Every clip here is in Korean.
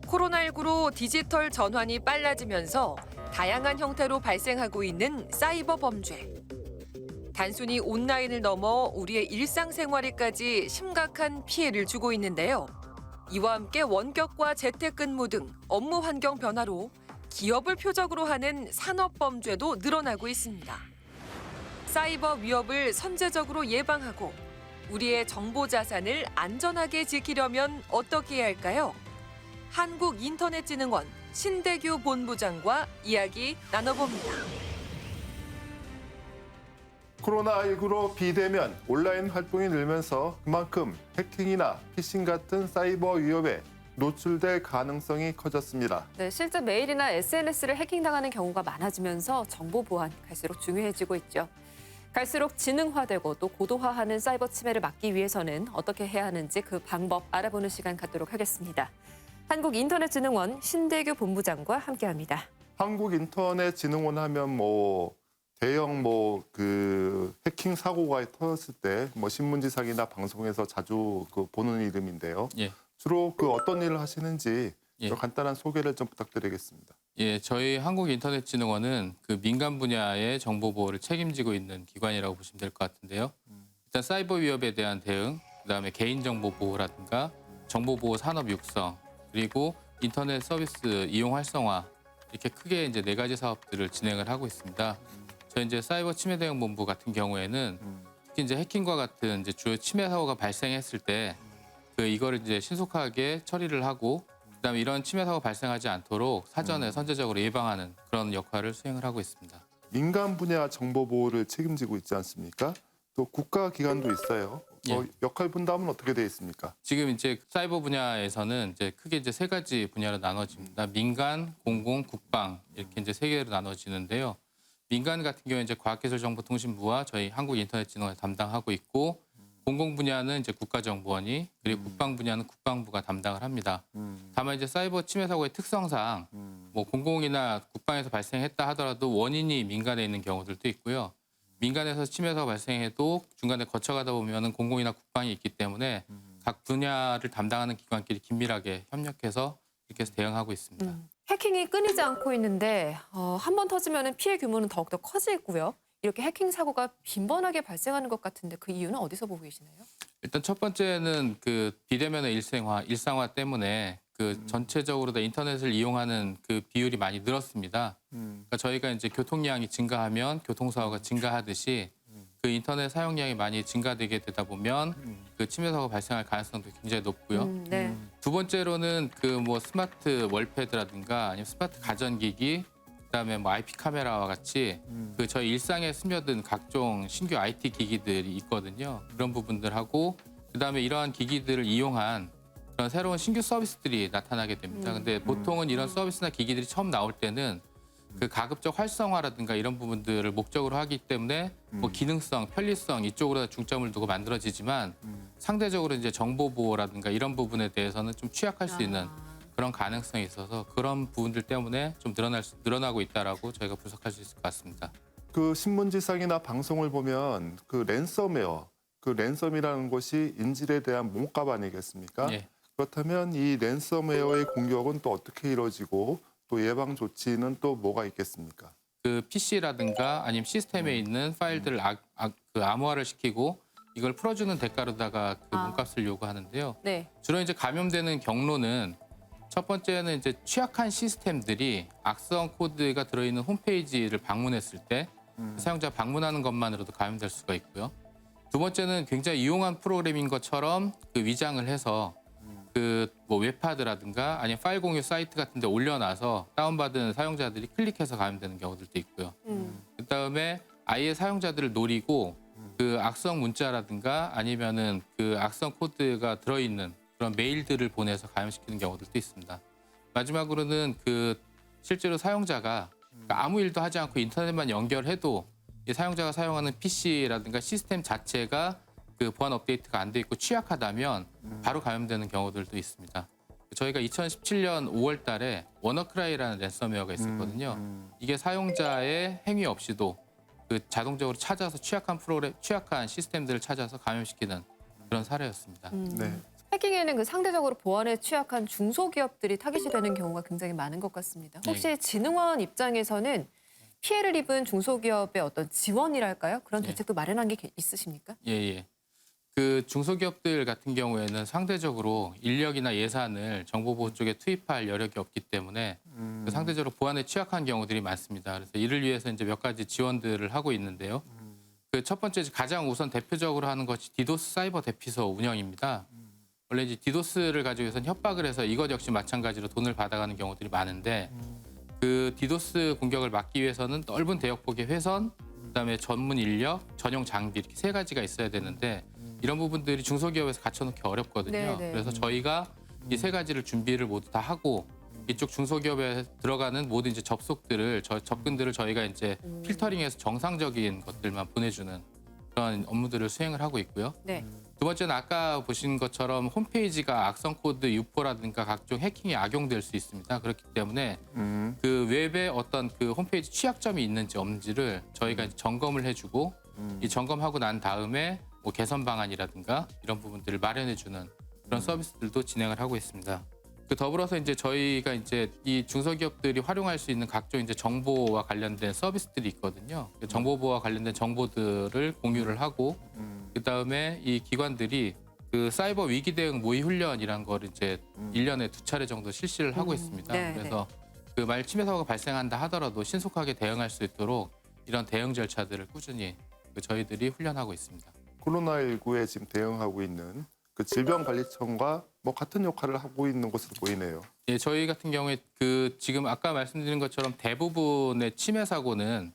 코로나19로 디지털 전환이 빨라지면서 다양한 형태로 발생하고 있는 사이버 범죄. 단순히 온라인을 넘어 우리의 일상생활에까지 심각한 피해를 주고 있는데요. 이와 함께 원격과 재택근무 등 업무 환경 변화로 기업을 표적으로 하는 산업범죄도 늘어나고 있습니다. 사이버 위협을 선제적으로 예방하고 우리의 정보 자산을 안전하게 지키려면 어떻게 해야 할까요? 한국인터넷진흥원 신대규 본부장과 이야기 나눠봅니다. 코로나19로 비대면 온라인 활동이 늘면서 그만큼 해킹이나 피싱 같은 사이버 위협에 노출될 가능성이 커졌습니다. 네, 실제 메일이나 SNS를 해킹당하는 경우가 많아지면서 정보 보안 갈수록 중요해지고 있죠. 갈수록 지능화되고 또 고도화하는 사이버 침해를 막기 위해서는 어떻게 해야 하는지 그 방법 알아보는 시간 갖도록 하겠습니다. 한국인터넷진흥원 신대규 본부장과 함께합니다. 한국인터넷진흥원 하면 대형 해킹 사고가 터졌을 때 신문지상이나 방송에서 자주 보는 이름인데요. 예. 주로 어떤 일을 하시는지 예. 간단한 소개를 좀 부탁드리겠습니다. 예, 저희 한국인터넷진흥원은 민간 분야의 정보 보호를 책임지고 있는 기관이라고 보시면 될 것 같은데요. 일단 사이버 위협에 대한 대응, 그다음에 개인정보 보호라든가 정보 보호 산업 육성, 그리고 인터넷 서비스 이용 활성화 이렇게 크게 이제 4가지 사업들을 진행을 하고 있습니다. 저희 이제 사이버 침해 대응 본부 같은 경우에는 특히 이제 해킹과 같은 이제 주요 침해 사고가 발생했을 때 이거를 이제 신속하게 처리를 하고 그다음에 이런 침해 사고 발생하지 않도록 사전에 선제적으로 예방하는 그런 역할을 수행을 하고 있습니다. 민간 분야 정보 보호를 책임지고 있지 않습니까? 또 국가 기관도 있어요. 예. 역할 분담은 어떻게 되어 있습니까? 지금 이제 사이버 분야에서는 이제 크게 이제 3가지 분야로 나눠집니다. 민간, 공공, 국방 이렇게 이제 3개로 나눠지는데요. 민간 같은 경우에 이제 과학기술정보통신부와 저희 한국인터넷진흥원이 담당하고 있고, 공공 분야는 이제 국가정보원이, 그리고 국방 분야는 국방부가 담당을 합니다. 다만 이제 사이버 침해 사고의 특성상 공공이나 국방에서 발생했다 하더라도 원인이 민간에 있는 경우들도 있고요. 민간에서 침해 사고 발생해도 중간에 거쳐가다 보면은 공공이나 국방이 있기 때문에 각 분야를 담당하는 기관끼리 긴밀하게 협력해서 이렇게 해서 대응하고 있습니다. 해킹이 끊이지 않고 있는데 한 번 터지면 피해 규모는 더욱더 커지고요. 이렇게 해킹 사고가 빈번하게 발생하는 것 같은데 그 이유는 어디서 보고 계시나요? 일단 첫 번째는 비대면의 일상화 때문에 전체적으로 다 인터넷을 이용하는 비율이 많이 늘었습니다. 그러니까 저희가 이제 교통량이 증가하면 교통사고가 증가하듯이 인터넷 사용량이 많이 증가되게 되다 보면 침해 사고가 발생할 가능성도 굉장히 높고요. 네. 두 번째로는 스마트 월패드라든가 아니면 스마트 가전기기, 그다음에 IP 카메라와 같이 저희 일상에 스며든 각종 신규 IT 기기들이 있거든요. 그런 부분들하고 그다음에 이러한 기기들을 이용한 그런 새로운 신규 서비스들이 나타나게 됩니다. 근데 보통은 이런 서비스나 기기들이 처음 나올 때는 가급적 활성화라든가 이런 부분들을 목적으로 하기 때문에 기능성, 편리성 이쪽으로 중점을 두고 만들어지지만 상대적으로 이제 정보 보호라든가 이런 부분에 대해서는 좀 취약할 수 있는 그런 가능성이 있어서 그런 부분들 때문에 좀 늘어나고 있다라고 저희가 분석할 수 있을 것 같습니다. 신문지상이나 방송을 보면 랜섬웨어, 랜섬이라는 것이 인질에 대한 몸값 아니겠습니까? 예. 그렇다면 이 랜섬웨어의 공격은 또 어떻게 이루어지고 또 예방 조치는 또 뭐가 있겠습니까? PC라든가 아니면 시스템에 있는 파일들을 암호화를 시키고 이걸 풀어주는 대가로다가 몸값을 요구하는데요. 네. 주로 이제 감염되는 경로는 첫 번째는 이제 취약한 시스템들이 악성 코드가 들어있는 홈페이지를 방문했을 때 사용자 방문하는 것만으로도 감염될 수가 있고요. 두 번째는 굉장히 유용한 프로그램인 것처럼 위장을 해서 웹하드라든가 아니면 파일 공유 사이트 같은 데 올려놔서 다운받은 사용자들이 클릭해서 감염되는 경우들도 있고요. 그다음에 아예 사용자들을 노리고 악성 문자라든가 아니면은 악성 코드가 들어있는 그런 메일들을 보내서 감염시키는 경우들도 있습니다. 마지막으로는 실제로 사용자가 아무 일도 하지 않고 인터넷만 연결해도 이 사용자가 사용하는 PC라든가 시스템 자체가 보안 업데이트가 안 돼 있고 취약하다면 바로 감염되는 경우들도 있습니다. 저희가 2017년 5월 달에 워너크라이라는 랜섬웨어가 있었거든요. 이게 사용자의 행위 없이도 자동적으로 찾아서 취약한 시스템들을 찾아서 감염시키는 그런 사례였습니다. 네. 해킹에는 그 상대적으로 보안에 취약한 중소기업들이 타깃이 되는 경우가 굉장히 많은 것 같습니다. 혹시 진흥원 입장에서는 피해를 입은 중소기업의 어떤 지원이랄까요? 그런 대책도 마련한 게 있으십니까? 예. 그 중소기업들 같은 경우에는 상대적으로 인력이나 예산을 정보보호 쪽에 투입할 여력이 없기 때문에 그 상대적으로 보안에 취약한 경우들이 많습니다. 그래서 이를 위해서 이제 몇 가지 지원들을 하고 있는데요. 그 첫 번째 가장 우선 대표적으로 하는 것이 디도스 사이버 대피소 운영입니다. 원래 이제 디도스를 가지고 해서 협박을 해서 이것 역시 마찬가지로 돈을 받아가는 경우들이 많은데 그 디도스 공격을 막기 위해서는 넓은 대역폭의 회선, 그다음에 전문 인력, 전용 장비 이렇게 세 가지가 있어야 되는데 이런 부분들이 중소기업에서 갖춰놓기 어렵거든요. 네네. 그래서 저희가 이 세 가지를 준비를 모두 다 하고 이쪽 중소기업에 들어가는 모든 이제 접근들을 저희가 이제 필터링해서 정상적인 것들만 보내주는 그런 업무들을 수행을 하고 있고요. 네. 두 번째는 아까 보신 것처럼 홈페이지가 악성 코드 유포라든가 각종 해킹에 악용될 수 있습니다. 그렇기 때문에 그 웹에 어떤 그 홈페이지 취약점이 있는지 없는지를 저희가 이제 점검을 해주고 이 점검하고 난 다음에 뭐 개선 방안이라든가 이런 부분들을 마련해주는 그런 서비스들도 진행을 하고 있습니다. 그 더불어서 이제 저희가 이제 이 중소기업들이 활용할 수 있는 각종 이제 정보와 관련된 서비스들이 있거든요. 정보보호와 관련된 정보들을 공유를 하고 그다음에 이 기관들이 그 사이버 위기 대응 모의 훈련이란 걸 이제 1년에 2차례 정도 실시를 하고 있습니다. 네, 그래서 그 만약 침해 사고가 발생한다 하더라도 신속하게 대응할 수 있도록 이런 대응 절차들을 꾸준히 저희들이 훈련하고 있습니다. 코로나19에 지금 대응하고 있는 그 질병관리청과 뭐 같은 역할을 하고 있는 것으로 보이네요. 예, 저희 같은 경우에 그 지금 아까 말씀드린 것처럼 대부분의 침해 사고는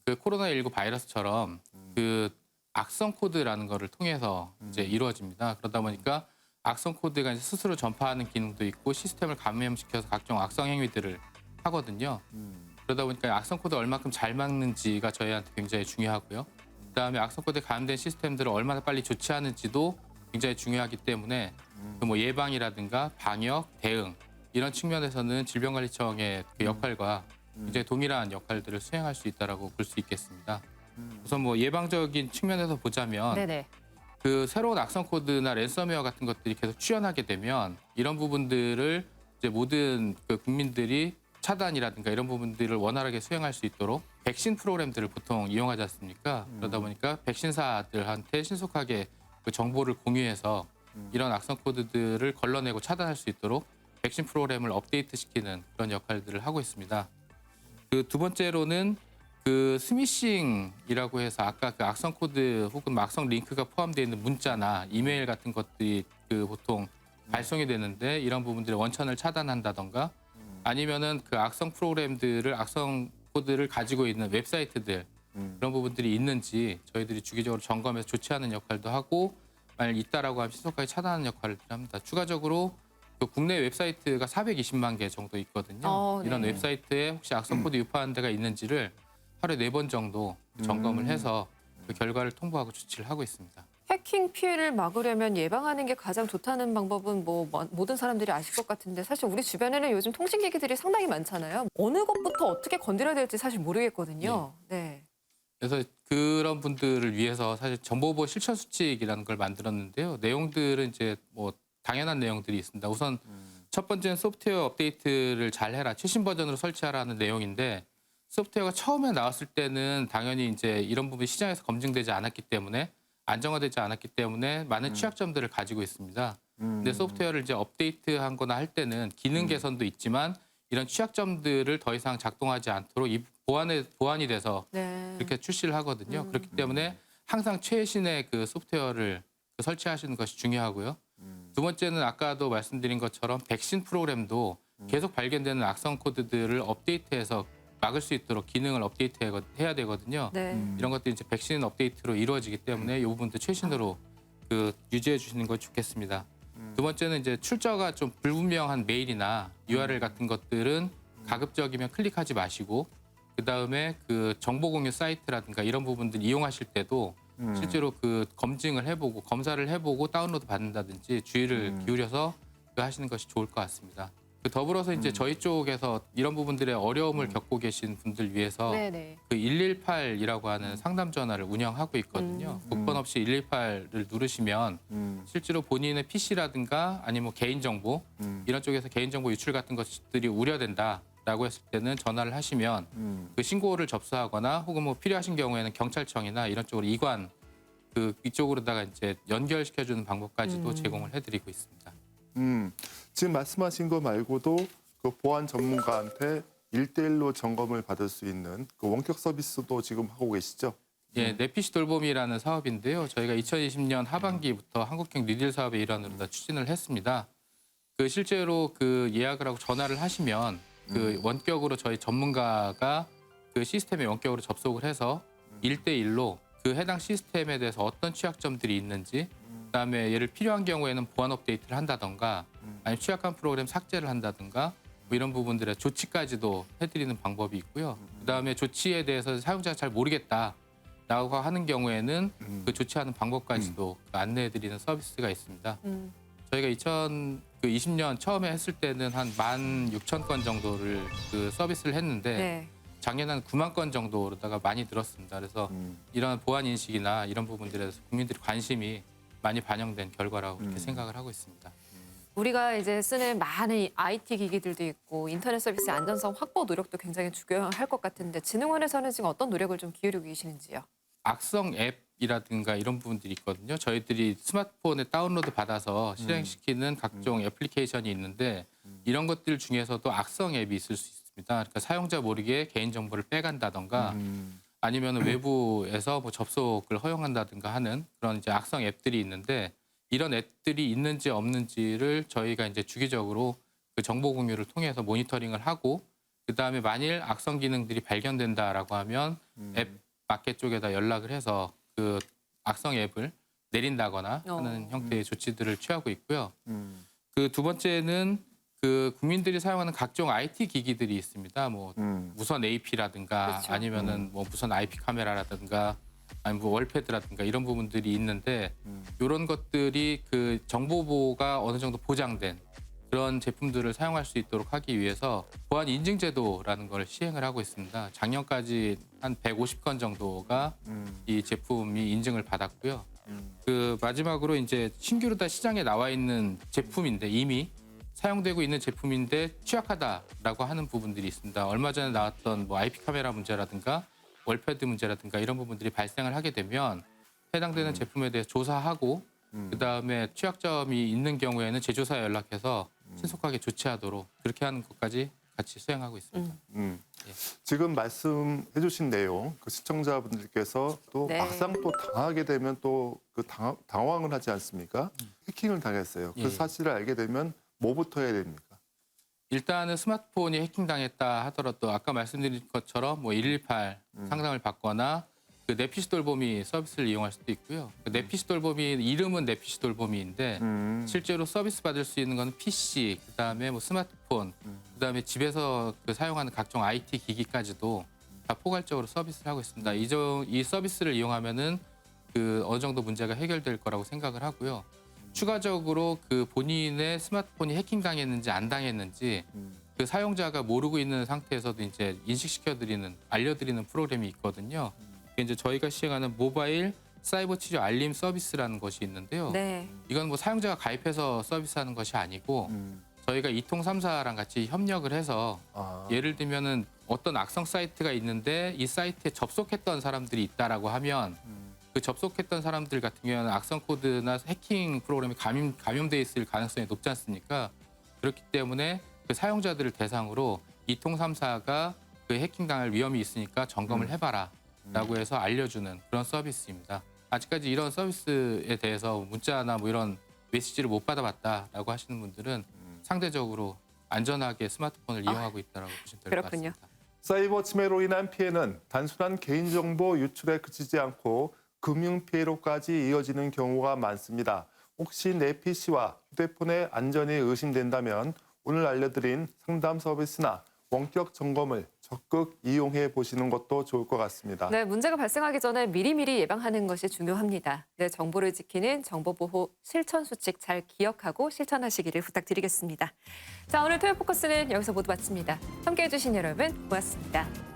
그 코로나19 바이러스처럼 그 악성 코드라는 거를 통해서 이제 이루어집니다. 그러다 보니까 악성 코드가 이제 스스로 전파하는 기능도 있고 시스템을 감염시켜서 각종 악성 행위들을 하거든요. 그러다 보니까 악성 코드 얼마큼 잘 막는지가 저희한테 굉장히 중요하고요. 그다음에 악성 코드에 감염된 시스템들을 얼마나 빨리 조치하는지도 굉장히 중요하기 때문에 그 뭐 예방이라든가 방역, 대응 이런 측면에서는 질병관리청의 그 역할과 굉장히 동일한 역할들을 수행할 수 있다라고 볼 수 있겠습니다. 우선 뭐 예방적인 측면에서 보자면 네네. 그 새로운 악성 코드나 랜섬웨어 같은 것들이 계속 출현하게 되면 이런 부분들을 이제 모든 그 국민들이 차단이라든가 이런 부분들을 원활하게 수행할 수 있도록 백신 프로그램들을 보통 이용하지 않습니까? 그러다 보니까 백신사들한테 신속하게 그 정보를 공유해서 이런 악성 코드들을 걸러내고 차단할 수 있도록 백신 프로그램을 업데이트시키는 그런 역할들을 하고 있습니다. 그 두 번째로는 그 스미싱이라고 해서 아까 그 악성 코드 혹은 악성 링크가 포함되어 있는 문자나 이메일 같은 것들이 그 보통 발송이 되는데 이런 부분들의 원천을 차단한다던가 아니면은 그 악성 프로그램들을 악성 코드를 가지고 있는 웹사이트들 그런 부분들이 있는지 저희들이 주기적으로 점검해서 조치하는 역할도 하고 만약 있다라고 하면 신속하게 차단하는 역할을 합니다. 추가적으로 그 국내 웹사이트가 420만 개 정도 있거든요. 이런 네. 웹사이트에 혹시 악성 코드 유포하는 데가 있는지를 하루에 4번 정도 점검을 해서 그 결과를 통보하고 조치를 하고 있습니다. 해킹 피해를 막으려면 예방하는 게 가장 좋다는 방법은 뭐 모든 사람들이 아실 것 같은데 사실 우리 주변에는 요즘 통신기기들이 상당히 많잖아요. 어느 것부터 어떻게 건드려야 될지 사실 모르겠거든요. 네. 그래서 그런 분들을 위해서 사실 정보보호 실천 수칙이라는 걸 만들었는데요. 내용들은 이제 뭐 당연한 내용들이 있습니다. 우선 첫 번째는 소프트웨어 업데이트를 잘 해라. 최신 버전으로 설치하라는 내용인데 소프트웨어가 처음에 나왔을 때는 당연히 이제 이런 부분이 시장에서 검증되지 않았기 때문에 안정화되지 않았기 때문에 많은 취약점들을 가지고 있습니다. 근데 소프트웨어를 이제 업데이트한 거나 할 때는 기능 개선도 있지만 이런 취약점들을 더 이상 작동하지 않도록 이 보완이 돼서 네. 그렇게 출시를 하거든요. 그렇기 때문에 항상 최신의 그 소프트웨어를 설치하시는 것이 중요하고요. 두 번째는 아까도 말씀드린 것처럼 백신 프로그램도 계속 발견되는 악성 코드들을 업데이트해서 막을 수 있도록 기능을 업데이트해야 되거든요. 네. 이런 것들이 이제 백신 업데이트로 이루어지기 때문에 이 부분도 최신으로 그 유지해 주시는 것 좋겠습니다. 두 번째는 이제 출처가 좀 불분명한 메일이나 URL 같은 것들은 가급적이면 클릭하지 마시고 그다음에 그 정보 공유 사이트라든가 이런 부분들 이용하실 때도 실제로 그 검증을 해보고 검사를 해보고 다운로드 받는다든지 주의를 기울여서 하시는 것이 좋을 것 같습니다. 더불어서 이제 저희 쪽에서 이런 부분들의 어려움을 겪고 계신 분들 위해서 네네. 그 118이라고 하는 상담 전화를 운영하고 있거든요. 국번 없이 118을 누르시면 실제로 본인의 PC라든가 아니면 뭐 개인정보 이런 쪽에서 개인정보 유출 같은 것들이 우려된다라고 했을 때는 전화를 하시면 그 신고를 접수하거나 혹은 뭐 필요하신 경우에는 경찰청이나 이런 쪽으로 이관 이쪽으로다가 이제 연결시켜주는 방법까지도 제공을 해드리고 있습니다. 지금 말씀하신 거 말고도 그 보안 전문가한테 1대1로 점검을 받을 수 있는 그 원격 서비스도 지금 하고 계시죠? 예, 내 PC 돌봄이라는 사업인데요. 저희가 2020년 하반기부터 한국형 뉴딜 사업의 일환으로 다 추진을 했습니다. 그 실제로 그 예약을 하고 전화를 하시면 그 원격으로 저희 전문가가 그 시스템에 원격으로 접속을 해서 1대1로 그 해당 시스템에 대해서 어떤 취약점들이 있는지 그다음에 얘를 필요한 경우에는 보안 업데이트를 한다던가 아니면 취약한 프로그램 삭제를 한다든가 뭐 이런 부분들의 조치까지도 해드리는 방법이 있고요. 그다음에 조치에 대해서 사용자가 잘 모르겠다라고 하는 경우에는 그 조치하는 방법까지도 안내해드리는 서비스가 있습니다. 저희가 2020년 처음에 했을 때는 한 16,000건 정도를 그 서비스를 했는데 네. 작년에 한 9만 건 정도로다가 많이 늘었습니다. 그래서 이런 보안 인식이나 이런 부분들에서 국민들의 관심이 많이 반영된 결과라고 그렇게 생각을 하고 있습니다. 우리가 이제 쓰는 많은 IT 기기들도 있고 인터넷 서비스 안전성 확보 노력도 굉장히 중요할 것 같은데 진흥원에서는 지금 어떤 노력을 좀 기울이고 계시는지요? 악성 앱이라든가 이런 부분들이 있거든요. 저희들이 스마트폰에 다운로드 받아서 실행시키는 각종 애플리케이션이 있는데 이런 것들 중에서도 악성 앱이 있을 수 있습니다. 그러니까 사용자 모르게 개인정보를 빼간다던가 아니면 외부에서 뭐 접속을 허용한다든가 하는 그런 이제 악성 앱들이 있는데 이런 앱들이 있는지 없는지를 저희가 이제 주기적으로 그 정보 공유를 통해서 모니터링을 하고 그다음에 만일 악성 기능들이 발견된다라고 하면 앱 마켓 쪽에다 연락을 해서 그 악성 앱을 내린다거나 하는 형태의 조치들을 취하고 있고요. 그 두 번째는 그 국민들이 사용하는 각종 IT 기기들이 있습니다. 뭐 무선 AP라든가 그렇죠. 아니면은 뭐 무선 IP 카메라라든가 아니면 뭐 월패드라든가 이런 부분들이 있는데 이런 것들이 그 정보 보호가 어느 정도 보장된 그런 제품들을 사용할 수 있도록 하기 위해서 보안 인증 제도라는 걸 시행을 하고 있습니다. 작년까지 한 150건 정도가 이 제품이 인증을 받았고요. 그 마지막으로 이제 신규로 다 시장에 나와 있는 제품인데 이미 사용되고 있는 제품인데 취약하다라고 하는 부분들이 있습니다. 얼마 전에 나왔던 뭐 IP 카메라 문제라든가 월패드 문제라든가 이런 부분들이 발생을 하게 되면 해당되는 제품에 대해서 조사하고 그다음에 취약점이 있는 경우에는 제조사에 연락해서 신속하게 조치하도록 그렇게 하는 것까지 같이 수행하고 있습니다. 지금 말씀해 주신 내용 그 시청자분들께서 또 네. 막상 또 당하게 되면 또 그 당황을 하지 않습니까? 해킹을 당했어요. 그 예. 사실을 알게 되면 뭐부터 해야 됩니까? 일단은 스마트폰이 해킹당했다 하더라도 아까 말씀드린 것처럼 뭐 118 상담을 받거나 그 내피시 돌보미 서비스를 이용할 수도 있고요. 그 내피시 돌보미 이름은 내피시 돌보미인데 실제로 서비스 받을 수 있는 건 PC, 그다음에 뭐 스마트폰, 그다음에 집에서 그 사용하는 각종 IT 기기까지도 다 포괄적으로 서비스를 하고 있습니다. 이 서비스를 이용하면은 그 어느 정도 문제가 해결될 거라고 생각을 하고요. 추가적으로 그 본인의 스마트폰이 해킹당했는지 안 당했는지 그 사용자가 모르고 있는 상태에서도 이제 인식시켜드리는, 알려드리는 프로그램이 있거든요. 그게 이제 저희가 시행하는 모바일 사이버 치료 알림 서비스라는 것이 있는데요. 네. 이건 뭐 사용자가 가입해서 서비스하는 것이 아니고 저희가 이통 3사랑 같이 협력을 해서 예를 들면은 어떤 악성 사이트가 있는데 이 사이트에 접속했던 사람들이 있다라고 하면 그 접속했던 사람들 같은 경우는 악성 코드나 해킹 프로그램이 감염돼 있을 가능성이 높지 않습니까? 그렇기 때문에 그 사용자들을 대상으로 이통 3사가 그 해킹당할 위험이 있으니까 점검을 해봐라라고 해서 알려주는 그런 서비스입니다. 아직까지 이런 서비스에 대해서 문자나 뭐 이런 메시지를 못 받아봤다라고 하시는 분들은 상대적으로 안전하게 스마트폰을 이용하고 있다라고 보시면 될 것 그렇군요. 같습니다. 사이버 침해로 인한 피해는 단순한 개인정보 유출에 그치지 않고 금융 피해로까지 이어지는 경우가 많습니다. 혹시 내 PC와 휴대폰의 안전이 의심된다면 오늘 알려드린 상담 서비스나 원격 점검을 적극 이용해 보시는 것도 좋을 것 같습니다. 네, 문제가 발생하기 전에 미리미리 예방하는 것이 중요합니다. 내 정보를 지키는 정보보호 실천 수칙 잘 기억하고 실천하시기를 부탁드리겠습니다. 자, 오늘 토요 포커스는 여기서 모두 마칩니다. 함께해 주신 여러분 고맙습니다.